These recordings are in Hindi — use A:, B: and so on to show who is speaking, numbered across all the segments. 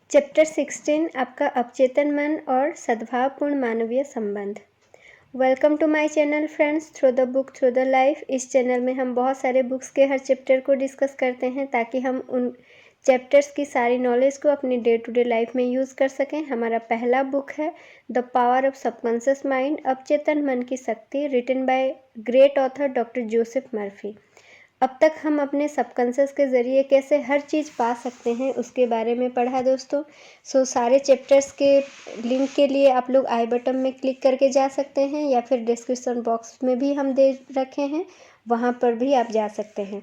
A: चैप्टर 16 आपका अवचेतन मन और सद्भावपूर्ण मानवीय संबंध। Welcome to my channel friends, through the book through the life. इस चैनल में हम बहुत सारे बुक्स के हर चैप्टर को डिस्कस करते हैं ताकि हम उन चैप्टर्स की सारी नॉलेज को अपनी डे टू डे लाइफ में यूज़ कर सकें। हमारा पहला बुक है the power of subconscious mind, अवचेतन मन की शक्ति, written by great author doctor Joseph Murphy. अब तक हम अपने सबकॉन्शियस के ज़रिए कैसे हर चीज़ पा सकते हैं उसके बारे में पढ़ा दोस्तों। सारे चैप्टर्स के लिंक के लिए आप लोग आई बटन में क्लिक करके जा सकते हैं या फिर डिस्क्रिप्शन बॉक्स में भी हम दे रखे हैं, वहाँ पर भी आप जा सकते हैं।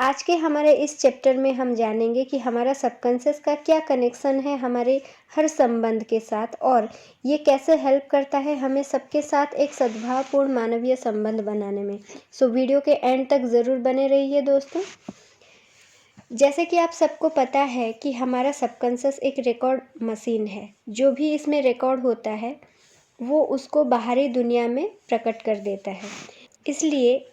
A: आज के हमारे इस चैप्टर में हम जानेंगे कि हमारा सबकॉन्शियस का क्या कनेक्शन है हमारे हर संबंध के साथ और ये कैसे हेल्प करता है हमें सबके साथ एक सद्भावपूर्ण मानवीय संबंध बनाने में। वीडियो के एंड तक ज़रूर बने रहिए दोस्तों। जैसे कि आप सबको पता है कि हमारा सबकॉन्शियस एक रिकॉर्ड मशीन है। जो भी इसमें रिकॉर्ड होता है वो उसको बाहरी दुनिया में प्रकट कर देता है। इसलिए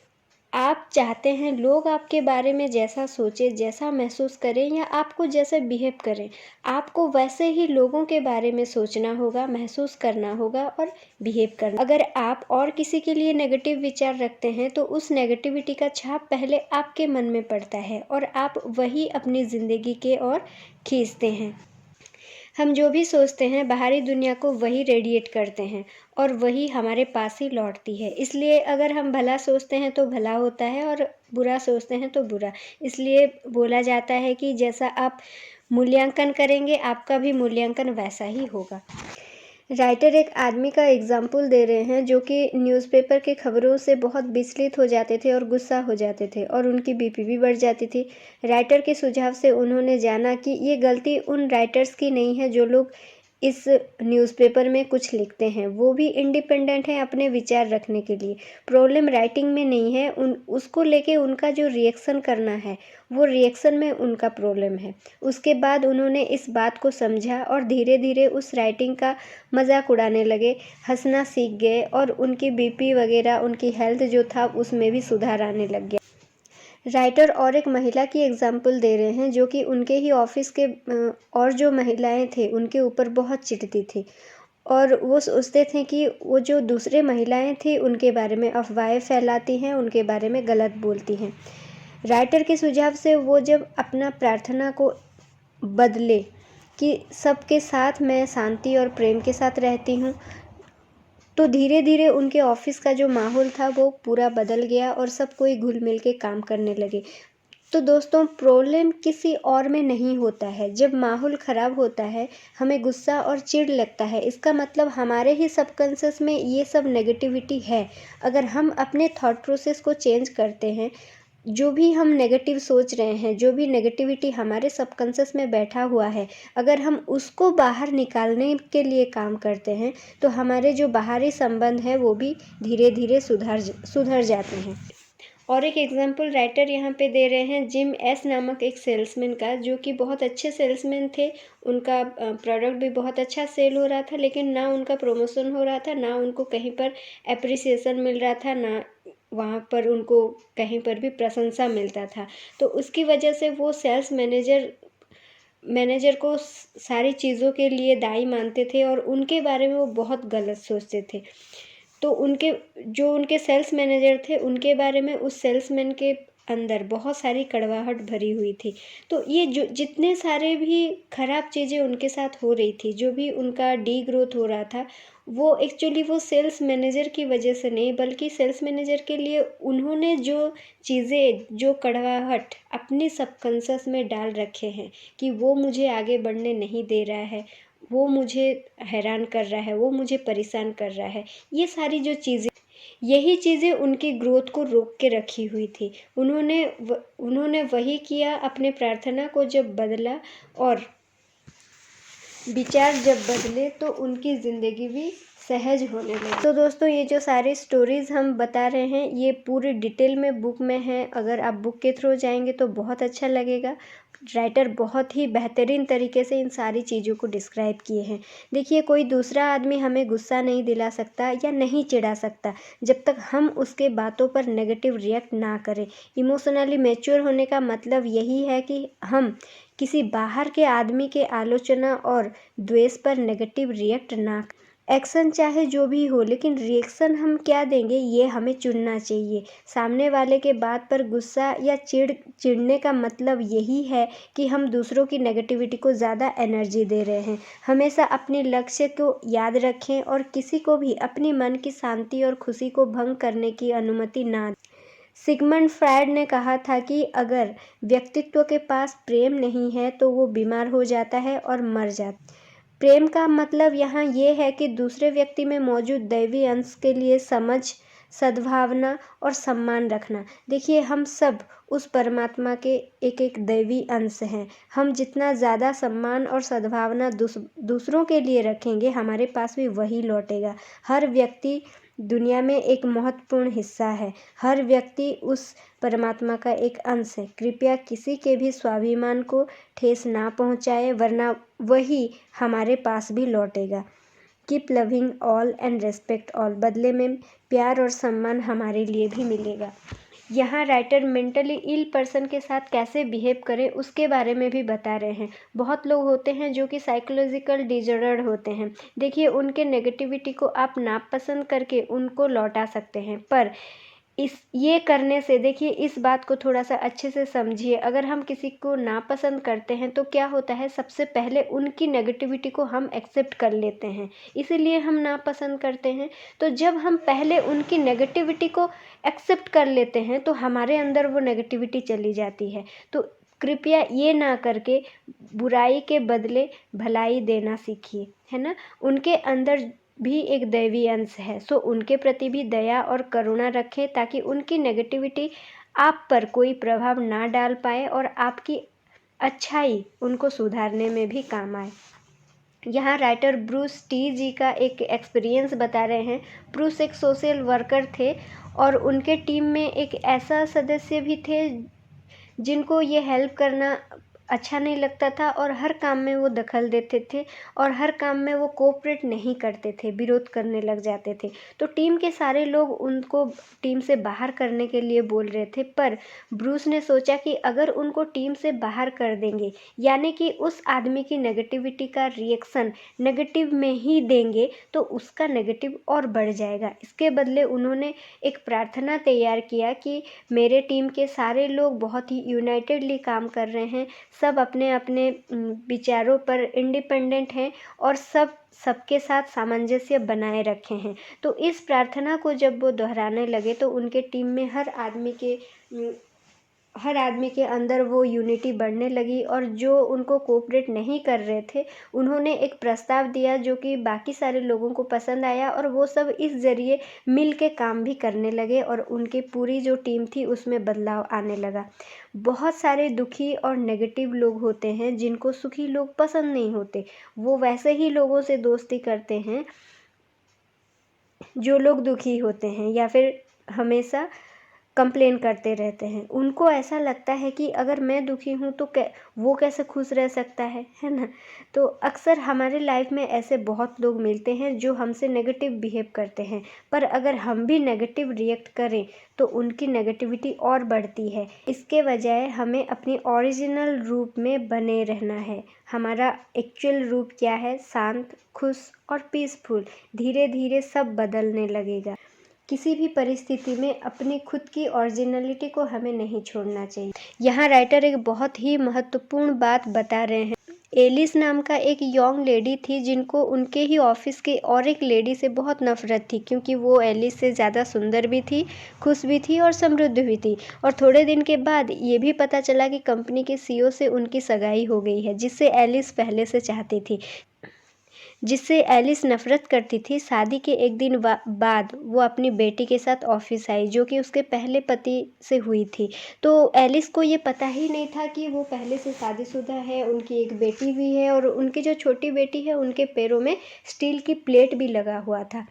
A: आप चाहते हैं लोग आपके बारे में जैसा सोचें, जैसा महसूस करें या आपको जैसे बिहेव करें, आपको वैसे ही लोगों के बारे में सोचना होगा, महसूस करना होगा और बिहेव करना। अगर आप और किसी के लिए नेगेटिव विचार रखते हैं तो उस नेगेटिविटी का छाप पहले आपके मन में पड़ता है और आप वही अपनी ज़िंदगी के ओर खींचते हैं। हम जो भी सोचते हैं बाहरी दुनिया को वही रेडिएट करते हैं और वही हमारे पास ही लौटती है। इसलिए अगर हम भला सोचते हैं तो भला होता है और बुरा सोचते हैं तो बुरा। इसलिए बोला जाता है कि जैसा आप मूल्यांकन करेंगे आपका भी मूल्यांकन वैसा ही होगा। राइटर एक आदमी का एग्जाम्पल दे रहे हैं जो कि न्यूज़पेपर के खबरों से बहुत विचलित हो जाते थे और गुस्सा हो जाते थे और उनकी बीपी भी बढ़ जाती थी। राइटर के सुझाव से उन्होंने जाना कि ये गलती उन राइटर्स की नहीं है जो लोग इस न्यूज़पेपर में कुछ लिखते हैं। वो भी इंडिपेंडेंट हैं अपने विचार रखने के लिए। प्रॉब्लम राइटिंग में नहीं है, उसको लेके उनका जो रिएक्शन करना है वो रिएक्शन में उनका प्रॉब्लम है। उसके बाद उन्होंने इस बात को समझा और धीरे धीरे उस राइटिंग का मजाक उड़ाने लगे, हंसना सीख गए और उनकी बीपी वगैरह उनकी हेल्थ जो था उसमें भी सुधार आने लग गया। राइटर और एक महिला की एग्जाम्पल दे रहे हैं जो कि उनके ही ऑफिस के और जो महिलाएं थे उनके ऊपर बहुत चिढ़ती थी और वो सोचते थे कि वो जो दूसरे महिलाएं थी उनके बारे में अफवाहें फैलाती हैं, उनके बारे में गलत बोलती हैं। राइटर के सुझाव से वो जब अपना प्रार्थना को बदले कि सबके साथ मैं शांति और प्रेम के साथ रहती हूँ, तो धीरे धीरे उनके ऑफिस का जो माहौल था वो पूरा बदल गया और सब कोई घुल मिल के काम करने लगे। तो दोस्तों प्रॉब्लम किसी और में नहीं होता है। जब माहौल ख़राब होता है हमें गुस्सा और चिढ़ लगता है, इसका मतलब हमारे ही सबकॉन्शियस में ये सब नेगेटिविटी है। अगर हम अपने थॉट प्रोसेस को चेंज करते हैं, जो भी हम नेगेटिव सोच रहे हैं, जो भी नेगेटिविटी हमारे सबकॉन्शियस में बैठा हुआ है, अगर हम उसको बाहर निकालने के लिए काम करते हैं तो हमारे जो बाहरी संबंध हैं वो भी धीरे धीरे सुधर जाते हैं। और एक एग्जाम्पल राइटर यहाँ पे दे रहे हैं जिम एस नामक एक सेल्समैन का, जो कि बहुत अच्छे सेल्समैन थे। उनका प्रोडक्ट भी बहुत अच्छा सेल हो रहा था, लेकिन ना उनका प्रमोशन हो रहा था, ना उनको कहीं पर अप्रिसिएशन मिल रहा था, ना वहाँ पर उनको कहीं पर भी प्रशंसा मिलता था। तो उसकी वजह से वो सेल्स मैनेजर को सारी चीज़ों के लिए दायी मानते थे और उनके बारे में वो बहुत गलत सोचते थे। तो उनके सेल्स मैनेजर थे उनके बारे में उस सेल्समैन के अंदर बहुत सारी कड़वाहट भरी हुई थी। तो ये जो जितने सारे भी ख़राब चीज़ें उनके साथ हो रही थी, जो भी उनका डी ग्रोथ हो रहा था, वो एक्चुअली वो सेल्स मैनेजर की वजह से नहीं, बल्कि सेल्स मैनेजर के लिए उन्होंने जो चीज़ें, जो कड़वाहट अपने सबकॉन्शियस में डाल रखे हैं कि वो मुझे आगे बढ़ने नहीं दे रहा है, वो मुझे हैरान कर रहा है, वो मुझे परेशान कर रहा है, ये सारी जो चीज़ें, यही चीज़ें उनकी ग्रोथ को रोक के रखी हुई थी। उन्होंने वही किया, अपने प्रार्थना को जब बदला और विचार जब बदले तो उनकी ज़िंदगी भी सहज होने लगे। तो दोस्तों, ये जो सारी स्टोरीज़ हम बता रहे हैं ये पूरी डिटेल में बुक में है। अगर आप बुक के थ्रू जाएंगे तो बहुत अच्छा लगेगा। राइटर बहुत ही बेहतरीन तरीके से इन सारी चीज़ों को डिस्क्राइब किए हैं। देखिए, कोई दूसरा आदमी हमें गुस्सा नहीं दिला सकता या नहीं चिढ़ा सकता जब तक हम उसके बातों पर नेगेटिव रिएक्ट ना करें। इमोशनली मैच्योर होने का मतलब यही है कि हम किसी बाहर के आदमी के आलोचना और द्वेष पर नेगेटिव रिएक्ट ना। एक्शन चाहे जो भी हो, लेकिन रिएक्शन हम क्या देंगे ये हमें चुनना चाहिए। सामने वाले के बात पर गुस्सा या चिढ़ने का मतलब यही है कि हम दूसरों की नेगेटिविटी को ज़्यादा एनर्जी दे रहे हैं। हमेशा अपने लक्ष्य को याद रखें और किसी को भी अपनी मन की शांति और खुशी को भंग करने की अनुमति ना दें। सिगमंड फ्रायड ने कहा था कि अगर व्यक्तित्व के पास प्रेम नहीं है तो वो बीमार हो जाता है और मर जाता है। प्रेम का मतलब यहाँ ये है कि दूसरे व्यक्ति में मौजूद दैवी अंश के लिए समझ, सद्भावना और सम्मान रखना। देखिए, हम सब उस परमात्मा के एक एक दैवी अंश हैं। हम जितना ज़्यादा सम्मान और सद्भावना दूसरों के लिए रखेंगे, हमारे पास भी वही लौटेगा। हर व्यक्ति दुनिया में एक महत्वपूर्ण हिस्सा है। हर व्यक्ति उस परमात्मा का एक अंश है। कृपया किसी के भी स्वाभिमान को ठेस ना पहुंचाए, वरना वही हमारे पास भी लौटेगा। Keep loving all and respect all. बदले में प्यार और सम्मान हमारे लिए भी मिलेगा। यहाँ राइटर मेंटली इल पर्सन के साथ कैसे बिहेव करें उसके बारे में भी बता रहे हैं। बहुत लोग होते हैं जो कि साइकोलॉजिकल डिसऑर्डर होते हैं। देखिए, उनके नेगेटिविटी को आप नापसंद करके उनको लौटा सकते हैं, पर ये करने से, देखिए, इस बात को थोड़ा सा अच्छे से समझिए। अगर हम किसी को नापसंद करते हैं तो क्या होता है, सबसे पहले उनकी नेगेटिविटी को हम एक्सेप्ट कर लेते हैं, इसीलिए हम नापसंद करते हैं। तो जब हम पहले उनकी नेगेटिविटी को एक्सेप्ट कर लेते हैं तो हमारे अंदर वो नेगेटिविटी चली जाती है। तो कृपया ये ना करके बुराई के बदले भलाई देना सीखिए, है ना। उनके अंदर भी एक दैवी अंश है, सो उनके प्रति भी दया और करुणा रखें ताकि उनकी नेगेटिविटी आप पर कोई प्रभाव ना डाल पाए और आपकी अच्छाई उनको सुधारने में भी काम आए। यहाँ राइटर ब्रूस टी जी का एक एक्सपीरियंस बता रहे हैं। ब्रूस एक सोशल वर्कर थे और उनके टीम में एक ऐसा सदस्य भी थे जिनको ये हेल्प करना अच्छा नहीं लगता था और हर काम में वो दखल देते थे और हर काम में वो कोऑपरेट नहीं करते थे, विरोध करने लग जाते थे। तो टीम के सारे लोग उनको टीम से बाहर करने के लिए बोल रहे थे, पर ब्रूस ने सोचा कि अगर उनको टीम से बाहर कर देंगे, यानी कि उस आदमी की नेगेटिविटी का रिएक्शन नेगेटिव में ही देंगे, तो उसका नेगेटिव और बढ़ जाएगा। इसके बदले उन्होंने एक प्रार्थना तैयार किया कि मेरे टीम के सारे लोग बहुत ही यूनाइटेडली काम कर रहे हैं, सब अपने अपने विचारों पर इंडिपेंडेंट हैं और सबके साथ सामंजस्य बनाए रखे हैं। तो इस प्रार्थना को जब वो दोहराने लगे तो उनके टीम में हर आदमी के अंदर वो यूनिटी बढ़ने लगी और जो उनको कोऑपरेट नहीं कर रहे थे उन्होंने एक प्रस्ताव दिया जो कि बाकी सारे लोगों को पसंद आया और वो सब इस ज़रिए मिल के काम भी करने लगे और उनकी पूरी जो टीम थी उसमें बदलाव आने लगा। बहुत सारे दुखी और नेगेटिव लोग होते हैं जिनको सुखी लोग पसंद नहीं होते। वो वैसे ही लोगों से दोस्ती करते हैं जो लोग दुखी होते हैं या फिर हमेशा कंप्लेन करते रहते हैं। उनको ऐसा लगता है कि अगर मैं दुखी हूँ तो वो कैसे खुश रह सकता है ना। तो अक्सर हमारे लाइफ में ऐसे बहुत लोग मिलते हैं जो हमसे नेगेटिव बिहेव करते हैं, पर अगर हम भी नेगेटिव रिएक्ट करें तो उनकी नेगेटिविटी और बढ़ती है। इसके बजाय हमें अपनी ओरिजिनल रूप में बने रहना है। हमारा एक्चुअल रूप क्या है? शांत, खुश और पीसफुल। धीरे धीरे सब बदलने लगेगा। किसी भी परिस्थिति में अपनी खुद की ओरिजिनलिटी को हमें नहीं छोड़ना चाहिए। यहाँ राइटर एक बहुत ही महत्वपूर्ण बात बता रहे हैं। एलिस नाम का एक यंग लेडी थी जिनको उनके ही ऑफिस के और एक लेडी से बहुत नफरत थी, क्योंकि वो एलिस से ज़्यादा सुंदर भी थी, खुश भी थी और समृद्ध भी थी। और थोड़े दिन के बाद ये भी पता चला कि कंपनी के सीईओ से उनकी सगाई हो गई है, जिससे एलिस पहले से चाहती थी। जिससे एलिस नफ़रत करती थी। शादी के एक दिन बाद वो अपनी बेटी के साथ ऑफिस आई, जो कि उसके पहले पति से हुई थी। तो एलिस को ये पता ही नहीं था कि वो पहले से शादीशुदा है, उनकी एक बेटी भी है और उनकी जो छोटी बेटी है उनके पैरों में स्टील की प्लेट भी लगा हुआ था,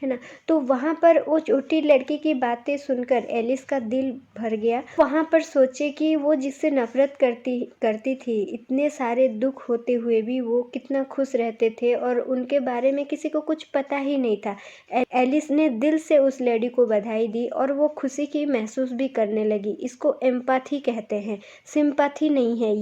A: है ना। तो वहाँ पर वो छोटी लड़की की बातें सुनकर एलिस का दिल भर गया। वहाँ पर सोचे कि वो जिससे नफ़रत करती थी, इतने सारे दुख होते हुए भी वो कितना खुश रहते थे और उनके बारे में किसी को कुछ पता ही नहीं था। एलिस ने दिल से उस लेडी को बधाई दी और वो खुशी की महसूस भी करने लगी। इसको एम्पैथी कहते हैं, सिंपैथी नहीं है।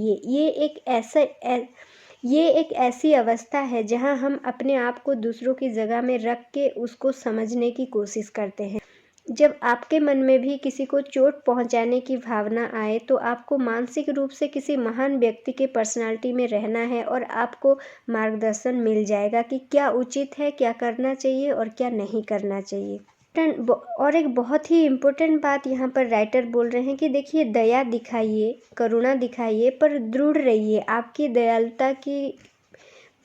A: ये एक ऐसी अवस्था है जहां हम अपने आप को दूसरों की जगह में रख के उसको समझने की कोशिश करते हैं। जब आपके मन में भी किसी को चोट पहुंचाने की भावना आए तो आपको मानसिक रूप से किसी महान व्यक्ति के पर्सनालिटी में रहना है और आपको मार्गदर्शन मिल जाएगा कि क्या उचित है, क्या करना चाहिए और क्या नहीं करना चाहिए। और एक बहुत ही इम्पोर्टेंट बात यहाँ पर राइटर बोल रहे हैं कि देखिए, दया दिखाइए, करुणा दिखाइए, पर दृढ़ रहिए। आपकी दयालुता की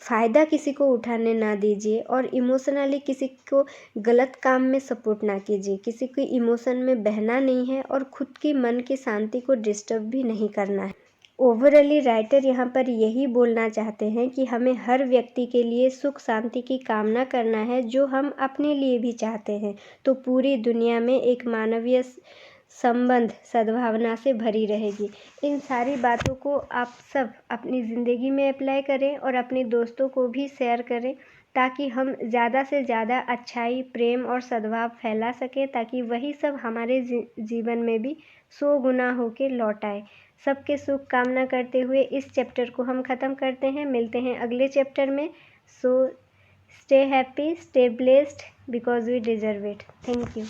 A: फ़ायदा किसी को उठाने ना दीजिए और इमोशनली किसी को गलत काम में सपोर्ट ना कीजिए। किसी के इमोशन में बहना नहीं है और खुद की मन की शांति को डिस्टर्ब भी नहीं करना है। ओवरऑली राइटर यहाँ पर यही बोलना चाहते हैं कि हमें हर व्यक्ति के लिए सुख शांति की कामना करना है, जो हम अपने लिए भी चाहते हैं। तो पूरी दुनिया में एक मानवीय संबंध सद्भावना से भरी रहेगी। इन सारी बातों को आप सब अपनी ज़िंदगी में अप्लाई करें और अपने दोस्तों को भी शेयर करें, ताकि हम ज़्यादा से ज़्यादा अच्छाई, प्रेम और सद्भाव फैला सकें, ताकि वही सब हमारे जीवन में भी 100 गुना होके लौट आए। सबके सुख कामना करते हुए इस चैप्टर को हम ख़त्म करते हैं। मिलते हैं अगले चैप्टर में। So stay happy, stay blessed, because we deserve it. Thank you.